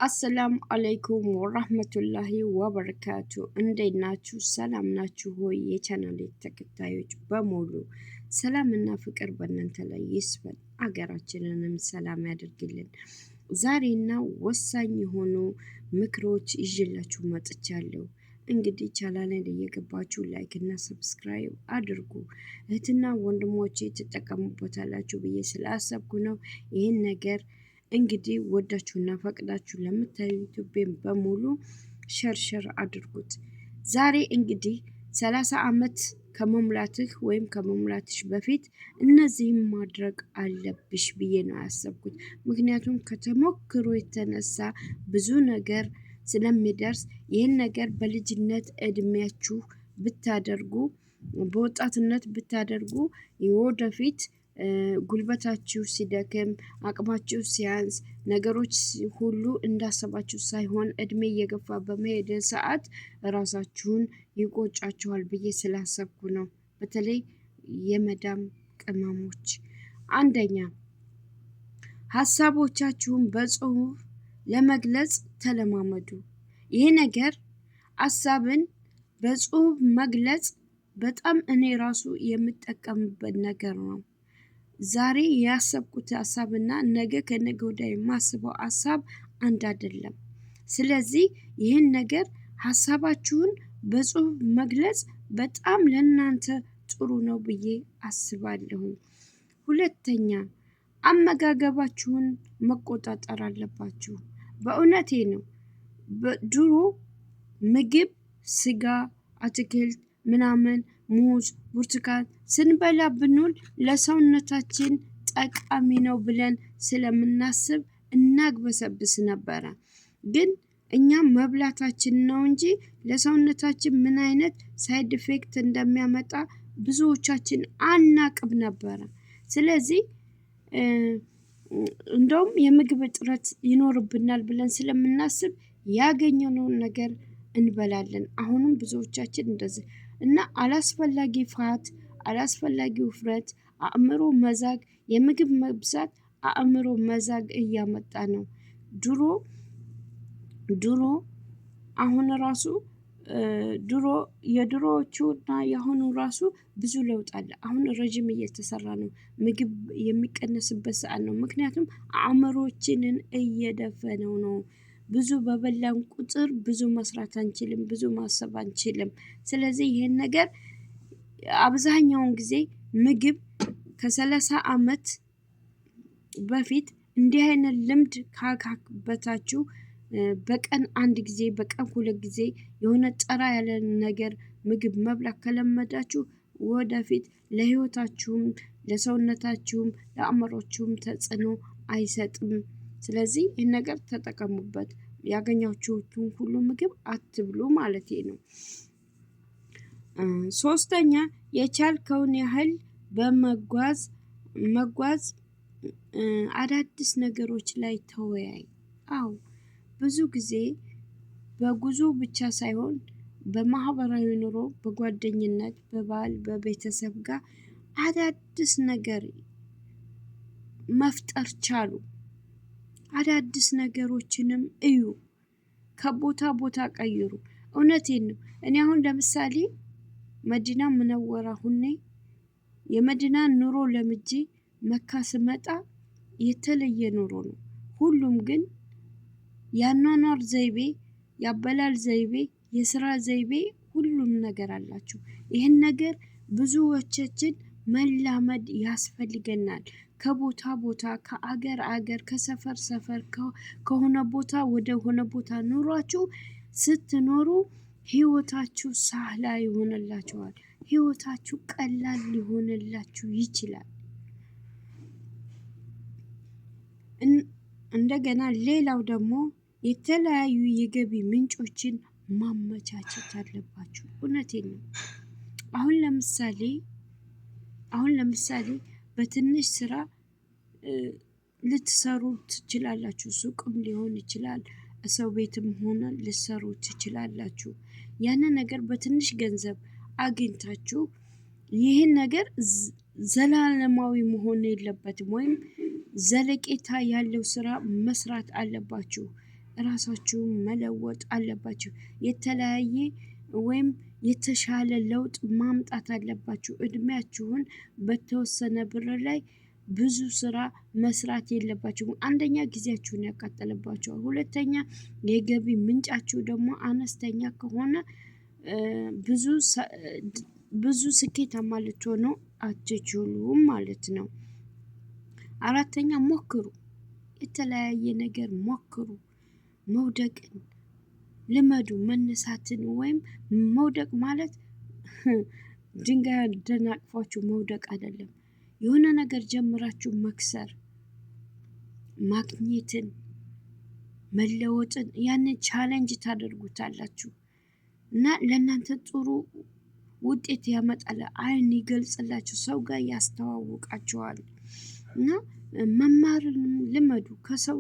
አሰላም አለይኩም ወራህመቱላሂ ወበረካቱ። እንዴት ናችሁ? ሰላም ናችሁ ሆይ? የቻናሌ ተከታዮች በሙሉ ሰላምና ፍቅር በእናንተ ላይ ይስፈን፣ አገራችንንም ሰላም ያደርግልን። ዛሬና ወሳኝ የሆኑ ምክሮች ይዤላችሁ መጥቻለሁ። እንግዲህ ቻናሌን እየገባችሁ ላይክ እና ሰብስክራይብ አድርጉ። እህትና ወንድሞቼ ትጠቀሙበታላችሁ ብዬ ስላሰብኩ ነው ይህን ነገር እንግዲህ ወዳችሁና ፈቅዳችሁ ለምታዩ ዩቲዩብን በሙሉ ሸርሸር አድርጉት። ዛሬ እንግዲህ 30 ዓመት ከመሙላትህ ወይም ከመሙላትሽ በፊት እነዚህን ማድረግ አለብሽ ብዬ ነው ያሰብኩት። ምክንያቱም ከተሞክሮ የተነሳ ብዙ ነገር ስለሚደርስ ይህን ነገር በልጅነት እድሜያችሁ ብታደርጉ፣ በወጣትነት ብታደርጉ የወደፊት ጉልበታችሁ ሲደክም፣ አቅማችሁ ሲያንስ፣ ነገሮች ሁሉ እንዳሰባችሁ ሳይሆን እድሜ እየገፋ በመሄድ ሰዓት ራሳችሁን ይቆጫችኋል ብዬ ስላሰብኩ ነው። በተለይ የመዳም ቅመሞች፣ አንደኛ ሀሳቦቻችሁን በጽሁፍ ለመግለጽ ተለማመዱ። ይሄ ነገር ሀሳብን በጽሁፍ መግለጽ በጣም እኔ ራሱ የምጠቀምበት ነገር ነው። ዛሬ ያሰብኩት ሀሳብና ነገ ከነገ ወዲያ የማስበው ሀሳብ አንድ አይደለም። ስለዚህ ይህን ነገር ሀሳባችሁን በጽሁፍ መግለጽ በጣም ለእናንተ ጥሩ ነው ብዬ አስባለሁ። ሁለተኛ አመጋገባችሁን መቆጣጠር አለባችሁ። በእውነቴ ነው። ድሮ ምግብ፣ ስጋ፣ አትክልት ምናምን ሙዝ፣ ብርቱካን ስንበላ ብንውል ለሰውነታችን ጠቃሚ ነው ብለን ስለምናስብ እናግበሰብስ ነበረ። ግን እኛም መብላታችን ነው እንጂ ለሰውነታችን ምን አይነት ሳይድ ኢፌክት እንደሚያመጣ ብዙዎቻችን አናቅም ነበረ። ስለዚህ እንደውም የምግብ እጥረት ይኖርብናል ብለን ስለምናስብ ያገኘነውን ነገር እንበላለን። አሁንም ብዙዎቻችን እንደዚህ እና አላስፈላጊ ፋት፣ አላስፈላጊ ውፍረት፣ አእምሮ መዛግ፣ የምግብ መብዛት አእምሮ መዛግ እያመጣ ነው። ድሮ አሁን ራሱ የድሮዎቹና የአሁኑ ራሱ ብዙ ለውጥ አለ። አሁን ረጅም እየተሰራ ነው። ምግብ የሚቀነስበት ሰዓት ነው። ምክንያቱም አእምሮችንን እየደፈነው ነው። ብዙ በበላን ቁጥር ብዙ መስራት አንችልም፣ ብዙ ማሰብ አንችልም። ስለዚህ ይሄን ነገር አብዛኛውን ጊዜ ምግብ ከ30 ዓመት በፊት እንዲህ አይነት ልምድ ካካበታችሁ በቀን አንድ ጊዜ፣ በቀን 2 ጊዜ የሆነ ጠራ ያለ ነገር ምግብ መብላት ከለመዳችሁ ወደፊት ለህይወታችሁም፣ ለሰውነታችሁም፣ ለአእምሮአችሁም ተጽዕኖ አይሰጥም። ስለዚህ ይህን ነገር ተጠቀሙበት። ያገኛችሁትን ሁሉ ምግብ አትብሉ ማለቴ ነው። ሶስተኛ የቻልከውን ያህል መጓዝ አዳዲስ ነገሮች ላይ ተወያይ። አዎ ብዙ ጊዜ በጉዞ ብቻ ሳይሆን በማህበራዊ ኑሮ፣ በጓደኝነት፣ በባል፣ በቤተሰብ ጋር አዳዲስ ነገር መፍጠር ቻሉ። አዳዲስ ነገሮችንም እዩ። ከቦታ ቦታ ቀይሩ። እውነቴን ነው። እኔ አሁን ለምሳሌ መዲና ሙነወራ ሁኔ የመዲና ኑሮ ለምጄ መካ ስመጣ የተለየ ኑሮ ነው። ሁሉም ግን ያኗኗር ዘይቤ፣ ያበላል ዘይቤ፣ የስራ ዘይቤ ሁሉም ነገር አላቸው። ይህን ነገር ብዙዎቻችን መላመድ ያስፈልገናል። ከቦታ ቦታ፣ ከአገር አገር፣ ከሰፈር ሰፈር፣ ከሆነ ቦታ ወደ ሆነ ቦታ ኑሯችሁ ስትኖሩ ህይወታችሁ ሳህላ ይሆንላችኋል። ህይወታችሁ ቀላል ሊሆንላችሁ ይችላል። እንደገና ሌላው ደግሞ የተለያዩ የገቢ ምንጮችን ማመቻቸት አለባችሁ። እውነቴን ነው። አሁን ለምሳሌ በትንሽ ስራ ልትሰሩ ትችላላችሁ። ሱቅም ሊሆን ይችላል፣ ሰው ቤትም ሆነ ልትሰሩ ትችላላችሁ። ያንን ነገር በትንሽ ገንዘብ አግኝታችሁ ይህን ነገር ዘላለማዊ መሆን የለበትም፣ ወይም ዘለቄታ ያለው ስራ መስራት አለባችሁ። ራሳችሁን መለወጥ አለባችሁ። የተለያየ ወይም የተሻለ ለውጥ ማምጣት አለባችሁ። እድሜያችሁን በተወሰነ ብር ላይ ብዙ ስራ መስራት የለባችሁም። አንደኛ ጊዜያችሁን ያቃጠለባችኋል። ሁለተኛ የገቢ ምንጫችሁ ደግሞ አነስተኛ ከሆነ ብዙ ስኬታማ ልትሆኑ አትችሉም ማለት ነው። አራተኛ ሞክሩ፣ የተለያየ ነገር ሞክሩ። መውደቅን ልመዱ፣ መነሳትን። ወይም መውደቅ ማለት ድንጋይ አደናቅፏችሁ መውደቅ አይደለም። የሆነ ነገር ጀምራችሁ መክሰር፣ ማግኘትን፣ መለወጥን ያንን ቻሌንጅ ታደርጉታላችሁ እና ለእናንተ ጥሩ ውጤት ያመጣል። አይን ይገልጽላችሁ፣ ሰው ጋር ያስተዋውቃችኋል። እና መማርን ልመዱ። ከሰው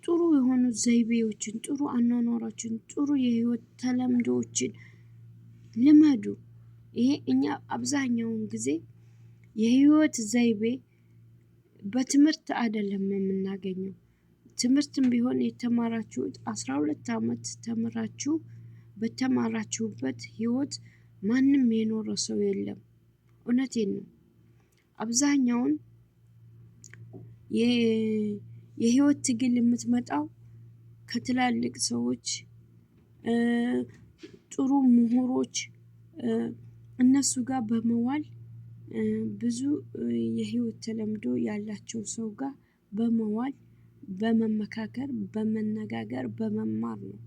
ጥሩ የሆኑ ዘይቤዎችን፣ ጥሩ አኗኗሮችን፣ ጥሩ የህይወት ተለምዶዎችን ልመዱ። ይሄ እኛ አብዛኛውን ጊዜ የህይወት ዘይቤ በትምህርት አይደለም የምናገኘው። ትምህርትም ቢሆን የተማራችሁት 12 ዓመት ተምራችሁ በተማራችሁበት ህይወት ማንም የኖረ ሰው የለም። እውነቴን ነው። አብዛኛውን የህይወት ትግል የምትመጣው ከትላልቅ ሰዎች፣ ጥሩ ምሁሮች እነሱ ጋር በመዋል ብዙ የህይወት ተለምዶ ያላቸው ሰው ጋር በመዋል በመመካከር፣ በመነጋገር፣ በመማር ነው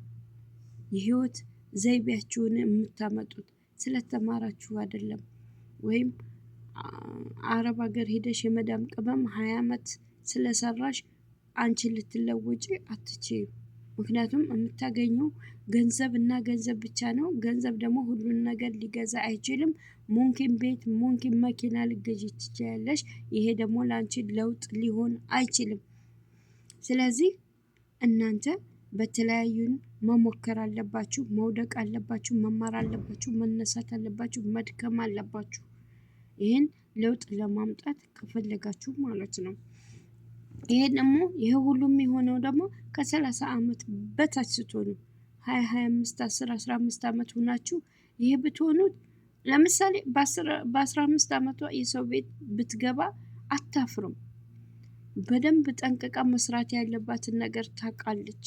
የህይወት ዘይቤያችሁን የምታመጡት። ስለተማራችሁ አይደለም። ወይም አረብ ሀገር ሄደሽ የመዳም ቅመም 20 ዓመት ስለሰራሽ አንቺ ልትለወጪ አትችይም። ምክንያቱም የምታገኘው ገንዘብ እና ገንዘብ ብቻ ነው። ገንዘብ ደግሞ ሁሉን ነገር ሊገዛ አይችልም። ሙምኪን ቤት፣ ሙምኪን መኪና ልገዢ ትችያለሽ። ይሄ ደግሞ ለአንቺ ለውጥ ሊሆን አይችልም። ስለዚህ እናንተ በተለያዩን መሞከር አለባችሁ፣ መውደቅ አለባችሁ፣ መማር አለባችሁ፣ መነሳት አለባችሁ፣ መድከም አለባችሁ። ይህን ለውጥ ለማምጣት ከፈለጋችሁ ማለት ነው። ይሄ ደግሞ ይሄ ሁሉም የሆነው ደግሞ ከ30 ዓመት በታች ስትሆኑ 25 10 15 ዓመት ሆናችሁ ይሄ ብትሆኑት፣ ለምሳሌ በ15 ዓመቷ የሰው ቤት ብትገባ አታፍርም። በደንብ ጠንቅቃ መስራት ያለባትን ነገር ታውቃለች።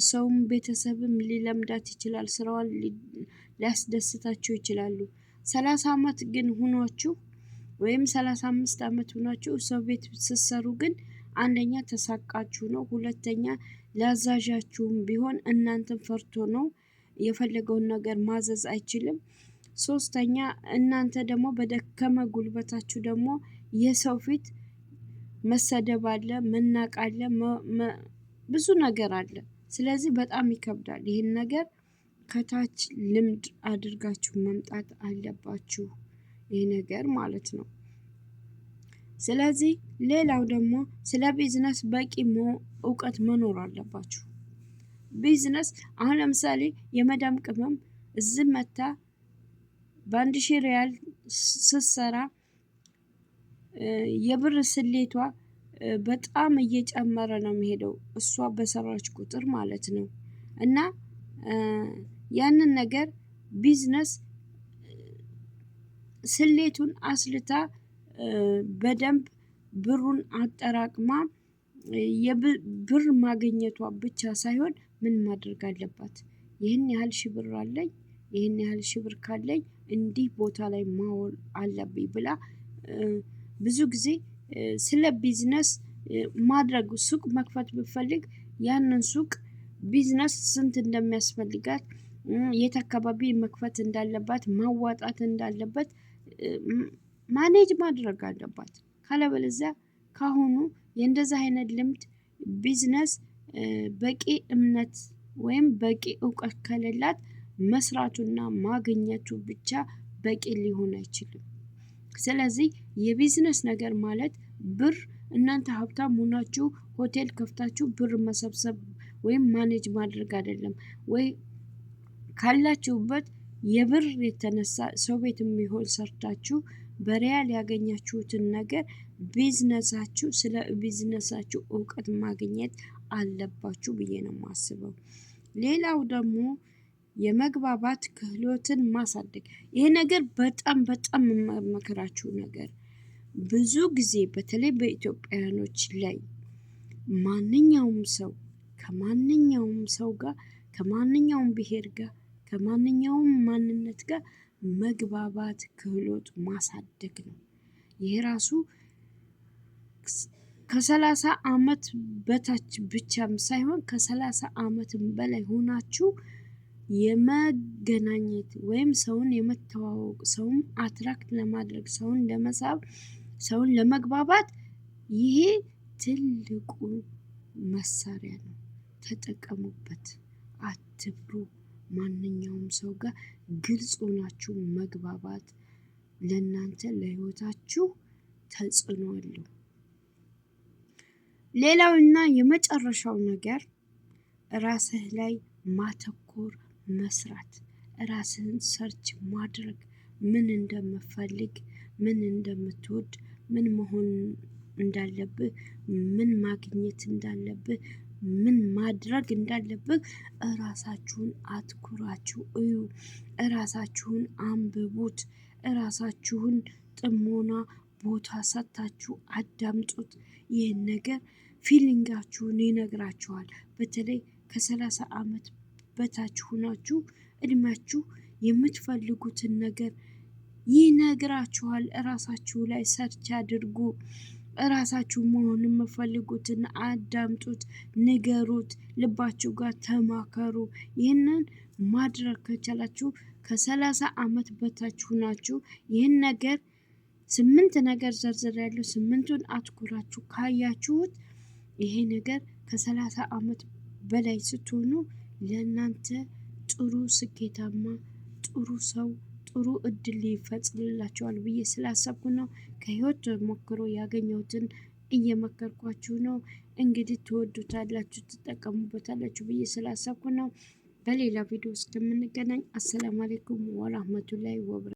ሰውም ቤተሰብም ሊለምዳት ይችላል። ስራዋን ሊያስደስታቸው ይችላሉ። 30 ዓመት ግን ሆኗችሁ ወይም 35 ዓመት ሆናችሁ ሰው ቤት ስትሰሩ ግን አንደኛ ተሳቃችሁ ነው። ሁለተኛ ላዛዣችሁም ቢሆን እናንተን ፈርቶ ነው፣ የፈለገውን ነገር ማዘዝ አይችልም። ሶስተኛ እናንተ ደግሞ በደከመ ጉልበታችሁ ደግሞ የሰው ፊት መሰደብ አለ፣ መናቅ አለ፣ ብዙ ነገር አለ። ስለዚህ በጣም ይከብዳል። ይህን ነገር ከታች ልምድ አድርጋችሁ መምጣት አለባችሁ። ይህ ነገር ማለት ነው። ስለዚህ ሌላው ደግሞ ስለ ቢዝነስ በቂ እውቀት መኖር አለባችሁ። ቢዝነስ አሁን ለምሳሌ የመዳም ቅመም እዚህ መታ በ1000 ሪያል ስትሰራ የብር ስሌቷ በጣም እየጨመረ ነው የሚሄደው፣ እሷ በሰራች ቁጥር ማለት ነው። እና ያንን ነገር ቢዝነስ ስሌቱን አስልታ በደንብ ብሩን አጠራቅማ የብር ማግኘቷ ብቻ ሳይሆን ምን ማድረግ አለባት? ይህን ያህል ሺህ ብር አለኝ፣ ይህን ያህል ሺህ ብር ካለኝ እንዲህ ቦታ ላይ ማወል አለብኝ ብላ ብዙ ጊዜ ስለ ቢዝነስ ማድረግ፣ ሱቅ መክፈት ብፈልግ ያንን ሱቅ ቢዝነስ ስንት እንደሚያስፈልጋት፣ የት አካባቢ መክፈት እንዳለባት፣ ማዋጣት እንዳለበት ማኔጅ ማድረግ አለባት። ካለበለዚያ ካሁኑ የእንደዚህ አይነት ልምድ ቢዝነስ በቂ እምነት ወይም በቂ እውቀት ከሌላት መስራቱና ማግኘቱ ብቻ በቂ ሊሆን አይችልም። ስለዚህ የቢዝነስ ነገር ማለት ብር፣ እናንተ ሀብታም ሆናችሁ ሆቴል ከፍታችሁ ብር መሰብሰብ ወይም ማኔጅ ማድረግ አይደለም። ወይ ካላችሁበት የብር የተነሳ ሰው ቤት የሚሆን ሰርታችሁ በሪያል ያገኛችሁትን ነገር ቢዝነሳችሁ ስለ ቢዝነሳችሁ እውቀት ማግኘት አለባችሁ ብዬ ነው የማስበው። ሌላው ደግሞ የመግባባት ክህሎትን ማሳደግ። ይሄ ነገር በጣም በጣም የምመክራችሁ ነገር ብዙ ጊዜ በተለይ በኢትዮጵያውያኖች ላይ ማንኛውም ሰው ከማንኛውም ሰው ጋር ከማንኛውም ብሔር ጋር ከማንኛውም ማንነት ጋር መግባባት ክህሎት ማሳደግ ነው። ይሄ ራሱ ከ30 ዓመት በታች ብቻም ሳይሆን ከ30 ዓመትም በላይ ሆናችሁ የመገናኘት ወይም ሰውን የመተዋወቅ ሰውን አትራክት ለማድረግ ሰውን ለመሳብ ሰውን ለመግባባት ይሄ ትልቁ መሳሪያ ነው። ተጠቀሙበት፣ አትፍሩ። ማንኛውም ሰው ጋር ግልጽ ሆናችሁ መግባባት ለእናንተ ለህይወታችሁ ተጽዕኖ አለው። ሌላውና የመጨረሻው ነገር ራስህ ላይ ማተኮር፣ መስራት፣ ራስህን ሰርች ማድረግ፣ ምን እንደምፈልግ፣ ምን እንደምትወድ፣ ምን መሆን እንዳለብህ፣ ምን ማግኘት እንዳለብህ፣ ምን ማድረግ እንዳለብህ እራሳችሁን አትኩራችሁ እዩ። እራሳችሁን አንብቡት። እራሳችሁን ጥሞና ቦታ ሰጥታችሁ አዳምጡት። ይህን ነገር ፊሊንጋችሁን ይነግራችኋል። በተለይ ከ30 ዓመት በታች ሆናችሁ እድሜያችሁ የምትፈልጉትን ነገር ይነግራችኋል። እራሳችሁ ላይ ሰርች አድርጉ። እራሳችሁ መሆን የምትፈልጉትን አዳምጡት፣ ንገሩት፣ ልባችሁ ጋር ተማከሩ። ይህንን ማድረግ ከቻላችሁ ከ30 ዓመት በታች ሆናችሁ ይህን ነገር 8 ነገር ዘርዝሬያለሁ። 8ቱን አትኩራችሁ ካያችሁት ይሄ ነገር ከ30 ዓመት በላይ ስትሆኑ ለእናንተ ጥሩ ስኬታማ ጥሩ ሰው ጥሩ እድል ይፈጽምላችኋል ብዬ ስላሰብኩ ነው። ከህይወት ተሞክሮ ያገኘሁትን እየመከርኳችሁ ነው። እንግዲህ ትወዱታላችሁ፣ ትጠቀሙበታላችሁ ብዬ ስላሰብኩ ነው። በሌላ ቪዲዮ እስከምንገናኝ አሰላሙ አለይኩም ወራህመቱላሂ ወበረካቱ።